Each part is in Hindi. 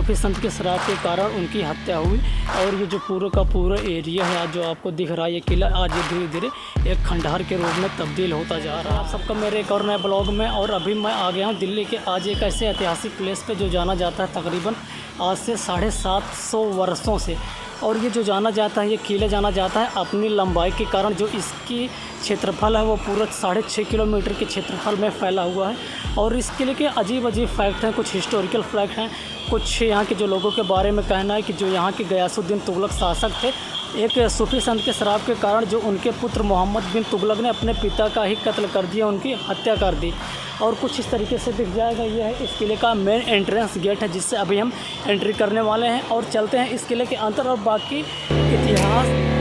सूफी संत के शराब के कारण उनकी हत्या हुई। और ये जो पूरा का पूरा एरिया है जो आपको दिख रहा है, ये किला आज ये धीरे धीरे एक खंडहर के रूप में तब्दील होता जा रहा है। आप सबका मेरे एक और नए ब्लॉग में। और अभी मैं आ गया हूँ दिल्ली के आज एक ऐसे ऐतिहासिक प्लेस पे जो जाना जाता है तकरीबन आज से 750 वर्षों से। और ये जो जाना जाता है, ये किला जाना जाता है अपनी लंबाई के कारण। जो इसकी क्षेत्रफल है वो पूरा 6.5 किलोमीटर के क्षेत्रफल में फैला हुआ है। और इस किले के अजीब अजीब फैक्ट हैं, कुछ हिस्टोरिकल फैक्ट हैं, कुछ यहाँ के जो लोगों के बारे में कहना है कि जो यहाँ के गयासुद्दीन तुगलक शासक थे, एक सूफी संत के शराब के कारण जो उनके पुत्र मोहम्मद बिन तुगलक ने अपने पिता का ही कत्ल कर दिया, उनकी हत्या कर दी। और कुछ इस तरीके से दिख जाएगा। यह है इस किले का मेन एंट्रेंस गेट है जिससे अभी हम एंट्री करने वाले हैं और चलते हैं इस किले के अंदर और बाकी इतिहास।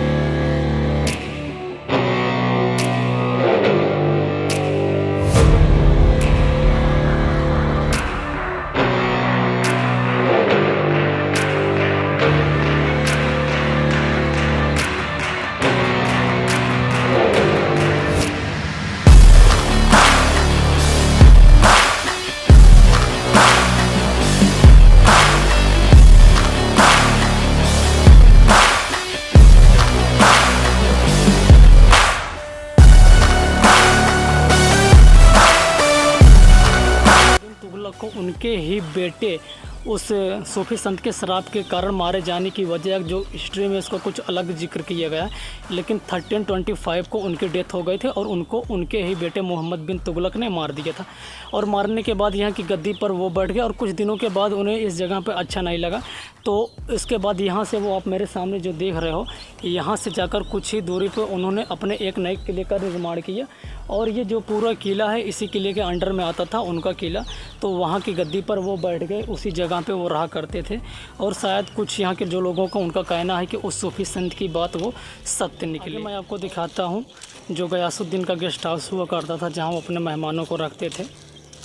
को उनके ही बेटे उस सूफी संत के शराब के कारण मारे जाने की वजह जो हिस्ट्री में इसको कुछ अलग जिक्र किया गया है, लेकिन 1325 को उनकी डेथ हो गई थी और उनको उनके ही बेटे मोहम्मद बिन तुगलक ने मार दिया था। और मारने के बाद यहाँ की गद्दी पर वो बैठ गए और कुछ दिनों के बाद उन्हें इस जगह पर अच्छा नहीं लगा, तो इसके बाद यहाँ से वो आप मेरे सामने जो देख रहे हो, यहाँ से जाकर कुछ ही दूरी पर उन्होंने अपने एक नए किले का निर्माण किया। और ये जो पूरा किला है इसी किले के अंडर में आता था उनका किला, तो वहाँ की गद्दी पर वो बैठ गए, उसी जगह पे वो रहा करते थे। और शायद कुछ यहाँ के जो लोगों का उनका कहना है कि उस सूफी संत की बात वो सत्य निकली। मैं आपको दिखाता हूँ जो गयासुद्दीन का गेस्ट हाउस हुआ करता था जहाँ वो अपने मेहमानों को रखते थे।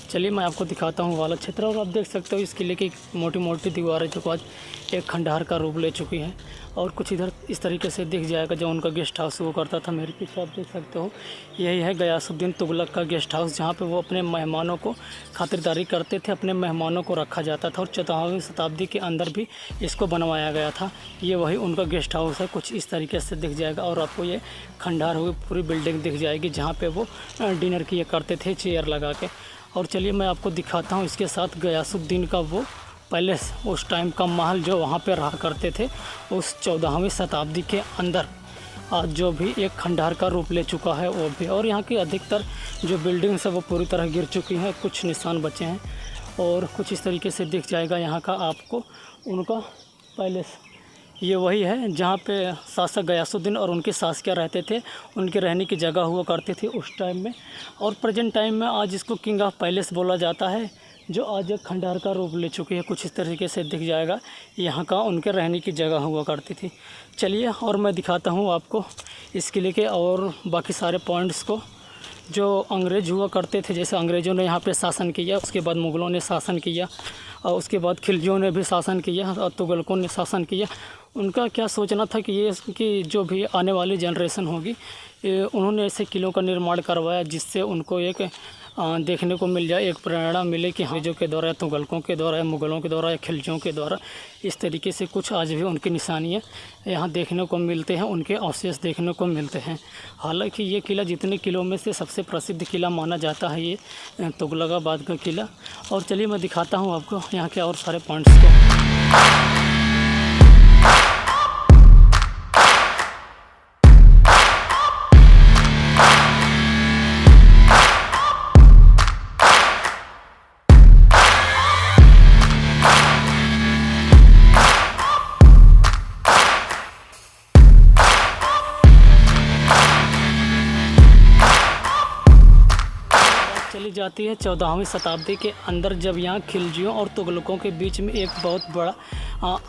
चलिए मैं आपको दिखाता हूँ वाला क्षेत्र। और आप देख सकते हो इस किले की मोटी मोटी दीवारें जो आज एक खंडहर का रूप ले चुकी हैं। और कुछ इधर इस तरीके से दिख जाएगा जो उनका गेस्ट हाउस हुआ करता था। मेरे पीछे आप देख सकते हो यही है गयासुद्दीन तुगलक का गेस्ट हाउस, जहाँ पे वो अपने मेहमानों को खातिरदारी करते थे, अपने मेहमानों को रखा जाता था। और 14वीं शताब्दी के अंदर भी इसको बनवाया गया था। ये वही उनका गेस्ट हाउस है, कुछ इस तरीके से दिख जाएगा। और आपको ये खंडहर हुई पूरी बिल्डिंग दिख जाएगी जहाँ पर वो डिनर किया करते थे चेयर लगा के। और चलिए मैं आपको दिखाता हूँ इसके साथ गयासुद्दीन का वो पैलेस, उस टाइम का महल जो वहाँ पे रहा करते थे उस 14वीं शताब्दी के अंदर, आज जो भी एक खंडहर का रूप ले चुका है वो भी। और यहाँ की अधिकतर जो बिल्डिंग्स है वो पूरी तरह गिर चुकी हैं, कुछ निशान बचे हैं। और कुछ इस तरीके से दिख जाएगा यहाँ का आपको उनका पैलेस। ये वही है जहाँ पे शासक गयासुद्दीन और उनके शासकिया रहते थे, उनके रहने की जगह हुआ करती थी उस टाइम में। और प्रेजेंट टाइम में आज इसको किंग ऑफ पैलेस बोला जाता है, जो आज एक खंडहर का रूप ले चुकी है। कुछ इस तरीके से दिख जाएगा यहाँ का उनके रहने की जगह हुआ करती थी। चलिए और मैं दिखाता हूँ आपको इस किले के और बाकी सारे पॉइंट्स को। जो अंग्रेज़ हुआ करते थे, जैसे अंग्रेज़ों ने यहाँ पे शासन किया, उसके बाद मुग़लों ने शासन किया, और उसके बाद खिलजियों ने भी शासन किया और तुगलकों ने शासन किया। उनका क्या सोचना था कि ये कि जो भी आने वाली जनरेशन होगी उन्होंने ऐसे किलों का निर्माण करवाया जिससे उनको एक देखने को मिल जाए, एक प्रेरणा मिले कि अंग्रेज़ों के द्वारा, तुगलकों के द्वारा, मुग़लों के द्वारा या खिलजियों के द्वारा इस तरीके से कुछ आज भी उनकी निशानियाँ यहाँ देखने को मिलते हैं, उनके अवशेष देखने को मिलते हैं। हालांकि ये किला जितने किलों में से सबसे प्रसिद्ध किला माना जाता है ये तुगलकाबाद का किला। और चलिए मैं दिखाता हूँ आपको यहाँ के और सारे पॉइंट्स को। चली जाती है 14वीं शताब्दी के अंदर, जब यहाँ खिलजियों और तुगलकों के बीच में एक बहुत बड़ा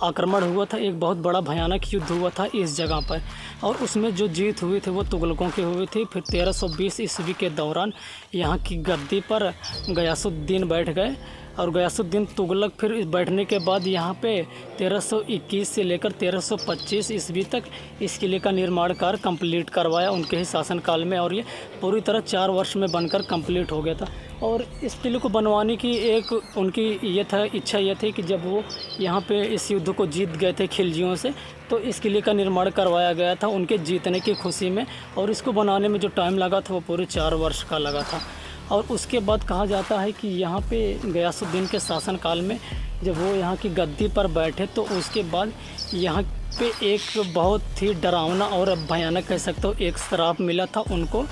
आक्रमण हुआ था, एक बहुत बड़ा भयानक युद्ध हुआ था इस जगह पर। और उसमें जो जीत हुई थी वो तुगलकों की हुई थी। फिर 1320 ईस्वी के दौरान यहाँ की गद्दी पर गयासुद्दीन बैठ गए और गयासुद्दीन तुगलक फिर इस बैठने के बाद यहाँ पे 1321 से लेकर 1325 ईस्वी तक इस किले का निर्माण कार्य कंप्लीट करवाया उनके ही शासनकाल में, और ये पूरी तरह 4 वर्ष में बनकर कंप्लीट हो गया था। और इस किले को बनवाने की एक उनकी इच्छा ये थी कि जब वो यहाँ पे इस युद्ध को जीत गए थे खिलजियों से, तो इस किले का निर्माण करवाया गया था उनके जीतने की खुशी में, और इसको बनाने में जो टाइम लगा था वो पूरे 4 वर्ष का लगा था। और उसके बाद कहा जाता है कि यहाँ पे गयासुद्दीन के शासनकाल में जब वो यहाँ की गद्दी पर बैठे, तो उसके बाद यहाँ पे एक बहुत ही डरावना और भयानक कह सकते हो एक श्राप मिला था उनको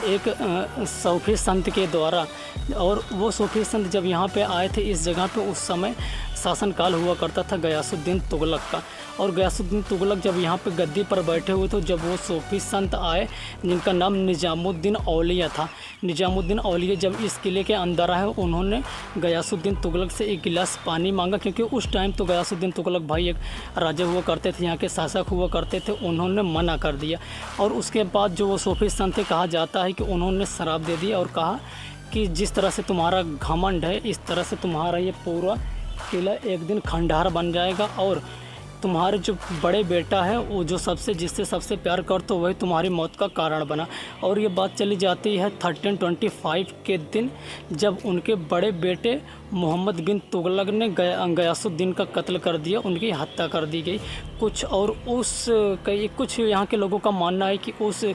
एक सूफी संत के द्वारा। और वो सूफी संत जब यहाँ पे आए थे इस जगह पे, उस समय शासनकाल हुआ करता था गयासुद्दीन तुगलक का। और गयासुद्दीन तुगलक जब यहाँ पे गद्दी पर बैठे हुए थे, जब वो सूफी संत आए जिनका नाम निजामुद्दीन औलिया था, निजामुद्दीन औलिया जब इस किले के अंदर आए, उन्होंने गयासुद्दीन तुगलक से एक गिलास पानी मांगा, क्योंकि उस टाइम तो गयासुद्दीन तुगलक भाई एक राजा हुआ करते थे, यहाँ के शासक हुआ करते थे, उन्होंने मना कर दिया। और उसके बाद जो वो सूफी संत थे, कहा जाता है कि उन्होंने शराब दे दिया और कहा कि जिस तरह से तुम्हारा घमंड है, इस तरह से तुम्हारा ये पूरा किला एक दिन खंडहर बन जाएगा, और तुम्हारे जो बड़े बेटा है वो जो जिससे सबसे प्यार करते हो वही तुम्हारी मौत का कारण बना। और ये बात चली जाती है 1325 के दिन, जब उनके बड़े बेटे मोहम्मद बिन तुगलक ने गयासुद्दीन का कत्ल कर दिया, उनकी हत्या कर दी गई। कुछ यहाँ के लोगों का मानना है कि उस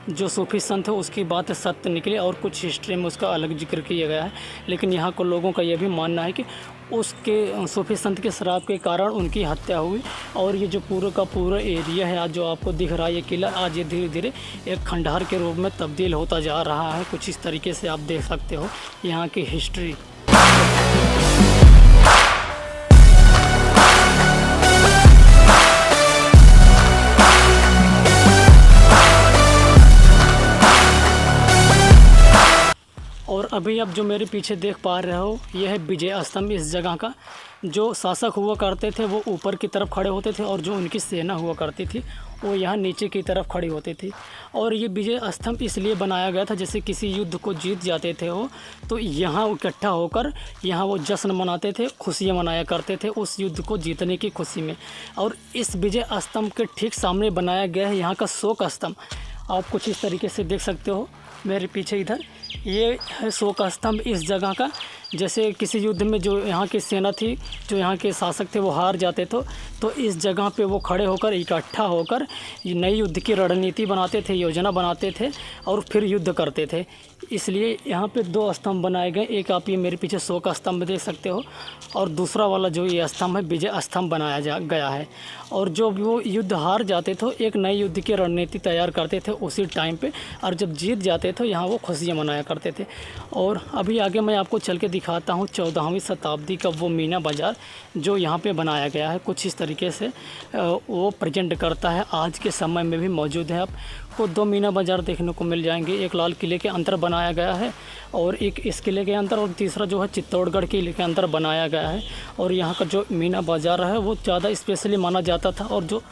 जो सूफी संत है उसकी बात सत्य निकली, और कुछ हिस्ट्री में उसका अलग जिक्र किया गया है। लेकिन यहाँ के लोगों का यह भी मानना है कि उसके सूफी संत के शराब के कारण उनकी हत्या हुई। और ये जो पूरा का पूरा एरिया है आज जो आपको दिख रहा है, ये किला आज ये धीरे धीरे एक खंडहर के रूप में तब्दील होता जा रहा है। कुछ इस तरीके से आप देख सकते हो यहाँ की हिस्ट्री। और अभी आप जो मेरे पीछे देख पा रहे हो, यह है विजय स्तंभ। इस जगह का जो शासक हुआ करते थे वो ऊपर की तरफ खड़े होते थे, और जो उनकी सेना हुआ करती थी वो यहाँ नीचे की तरफ खड़ी होती थी। और ये विजय स्तंभ इसलिए बनाया गया था, जैसे किसी युद्ध को जीत जाते थे वो, तो यहाँ इकट्ठा होकर यहाँ वो जश्न मनाते थे, खुशियाँ मनाया करते थे उस युद्ध को जीतने की खुशी में। और इस विजय स्तंभ के ठीक सामने बनाया गया है यहाँ का शोक स्तंभ। आप कुछ इस तरीके से देख सकते हो मेरे पीछे इधर, ये है शोक स्तंभ इस जगह का। जैसे किसी युद्ध में जो यहाँ की सेना थी, जो यहाँ के शासक थे वो हार जाते थे, तो इस जगह पे वो खड़े होकर इकट्ठा होकर नई युद्ध की रणनीति बनाते थे, योजना बनाते थे और फिर युद्ध करते थे। इसलिए यहाँ पे 2 स्तंभ बनाए गए, एक आप ये मेरे पीछे शोक स्तंभ देख सकते हो, और दूसरा वाला जो ये स्तंभ है विजय स्तंभ बनाया गया है। और जो वो युद्ध हार जाते थे एक नई युद्ध की रणनीति तैयार करते थे उसी टाइम पे, और जब जीत जाते थे यहाँ वो खुशियाँ मनाया करते थे। और अभी आगे मैं आपको चल के दिखाता हूँ 14वीं शताब्दी का वो मीना बाज़ार जो यहाँ पे बनाया गया है। कुछ इस तरीके से वो प्रेजेंट करता है, आज के समय में भी मौजूद है। आपको 2 मीना बाज़ार देखने को मिल जाएंगे, एक लाल किले के अंदर बनाया गया है और एक इस किले के अंदर, और तीसरा जो है चित्तौड़गढ़ किले के अंदर बनाया गया है। और यहाँ का जो मीना बाज़ार है वो ज़्यादा स्पेशली माना जाता था, और जो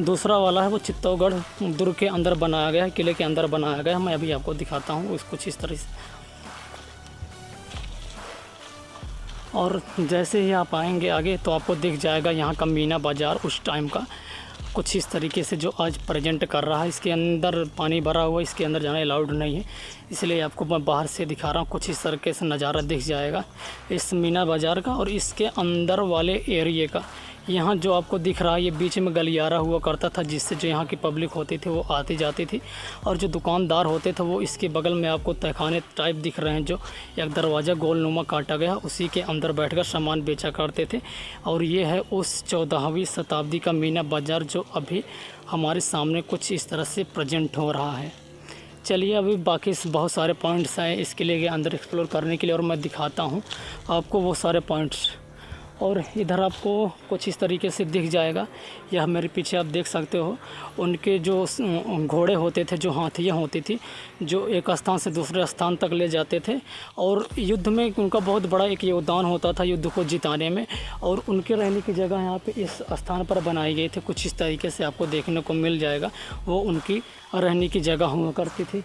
दूसरा वाला है वो चित्तौड़गढ़ दुर्ग के अंदर बनाया गया है, किले के अंदर बनाया गया है। मैं अभी आपको दिखाता हूँ कुछ इस तरह से। और जैसे ही आप आएंगे आगे तो आपको दिख जाएगा यहाँ का मीना बाज़ार उस टाइम का कुछ इस तरीके से जो आज प्रेजेंट कर रहा है। इसके अंदर पानी भरा हुआ है, इसके अंदर जाना अलाउड नहीं है, इसलिए आपको मैं बाहर से दिखा रहा हूँ। कुछ इस तरीके से नज़ारा दिख जाएगा इस मीना बाज़ार का। और इसके अंदर वाले एरिए का यहाँ जो आपको दिख रहा है, ये बीच में गलियारा हुआ करता था, जिससे जो यहाँ की पब्लिक होती थी वो आती जाती थी। और जो दुकानदार होते थे वो इसके बगल में आपको तहखाने टाइप दिख रहे हैं, जो एक दरवाज़ा गोलनुमा काटा गया, उसी के अंदर बैठकर सामान बेचा करते थे। और ये है उस 14वीं शताब्दी का मीना बाज़ार जो अभी हमारे सामने कुछ इस तरह से प्रेजेंट हो रहा है। चलिए अभी बाकी बहुत सारे पॉइंट्स हैं इस किले के अंदर एक्सप्लोर करने के लिए, और मैं दिखाता हूँ आपको वो सारे पॉइंट्स। और इधर आपको कुछ इस तरीके से दिख जाएगा, यह मेरे पीछे आप देख सकते हो। उनके जो घोड़े होते थे, जो हाथियाँ होती थी, जो एक स्थान से दूसरे स्थान तक ले जाते थे, और युद्ध में उनका बहुत बड़ा एक योगदान होता था युद्ध को जिताने में। और उनके रहने की जगह यहाँ पे इस स्थान पर बनाई गई थी। कुछ इस तरीके से आपको देखने को मिल जाएगा, वो उनकी रहने की जगह हुआ करती थी।